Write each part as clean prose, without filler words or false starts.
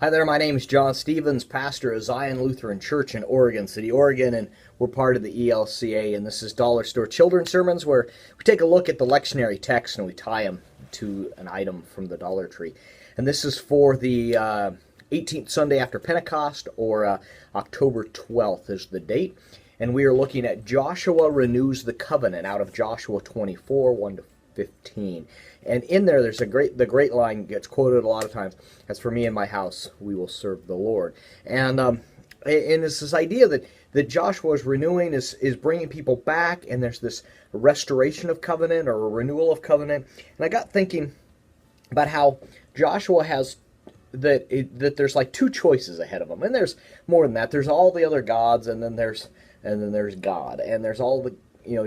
Hi there, my name is John Stevens, pastor of Zion Lutheran Church in Oregon City, Oregon, and we're part of the ELCA, and this is Dollar Store Children's Sermons, where we take a look at the lectionary text and we tie them to an item from the Dollar Tree. And this is for the 18th Sunday after Pentecost, or October 12th is the date, and we are looking at Joshua renews the covenant out of Joshua 24, 1 to 15. And in there, there's the great line gets quoted a lot of times. As for me and my house, we will serve the Lord. And it's this idea that Joshua is renewing, is bringing people back, and there's this restoration of covenant or a renewal of covenant. And I got thinking about how Joshua has that there's like two choices ahead of him, and there's more than that. There's all the other gods, and then there's God, and there's all the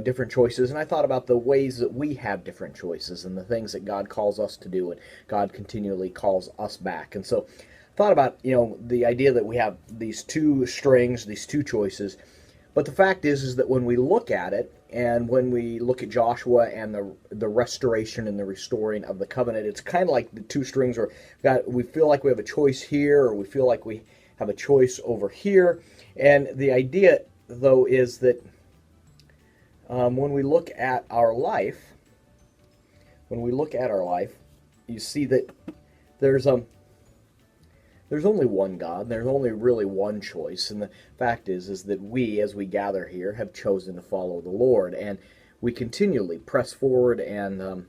different choices. And I thought about the ways that we have different choices and the things that God calls us to do, and God continually calls us back. And so I thought about the idea that we have these two strings, these two choices. But the fact is that when we look at it, and when we look at Joshua and the restoration and the restoring of the covenant, it's kind of like the two strings where we feel like we have a choice here, or we feel like we have a choice over here. And the idea, though, is that when we look at our life, you see that there's only one God. There's only really one choice, and the fact is that we, as we gather here, have chosen to follow the Lord, and we continually press forward, and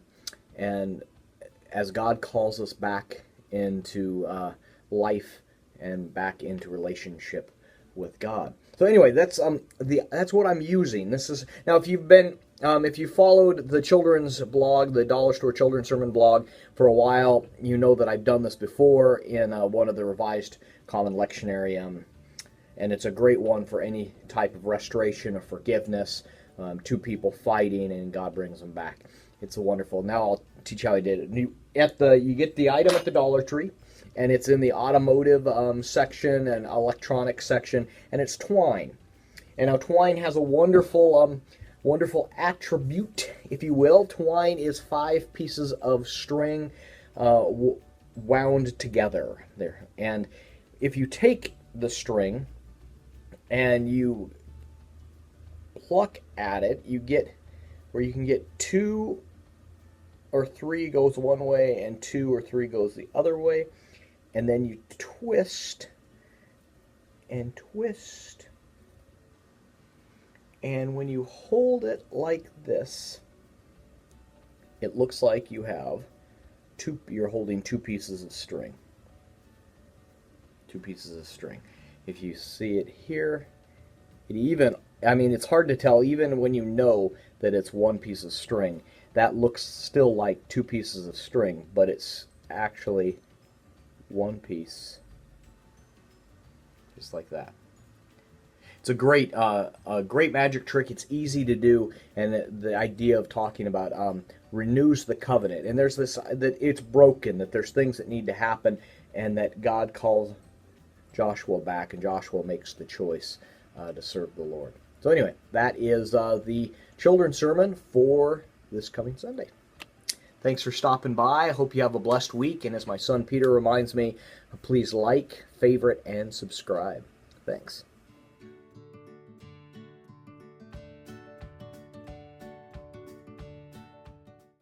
as God calls us back into life and back into relationship with God. So anyway, that's what I'm using. This is now if you followed the children's blog, the Dollar Store Children's Sermon blog for a while, you know that I've done this before in one of the Revised Common Lectionary, and it's a great one for any type of restoration or forgiveness, two people fighting and God brings them back. It's wonderful. Now I'll teach how I did it. You get the item at the Dollar Tree, and it's in the automotive section and electronic section, and it's twine. And now twine has a wonderful attribute, if you will. Twine is 5 pieces of string wound together there. And if you take the string and you pluck at it, you get where you can get 2 or 3 goes one way and 2 or 3 goes the other way. And then you twist and twist. And when you hold it like this, it looks like you're holding 2 pieces of string. 2 pieces of string. If you see it here, it's hard to tell even when you know that it's 1 piece of string. That looks still like 2 pieces of string, but it's actually 1 piece, just like that. It's a great magic trick. It's easy to do, and the idea of talking about renews the covenant. And there's this that it's broken, that there's things that need to happen, and that God calls Joshua back, and Joshua makes the choice to serve the Lord. So anyway, that is the children's sermon for this coming Sunday. Thanks for stopping by. I hope you have a blessed week. And as my son Peter reminds me, please like, favorite, and subscribe. Thanks.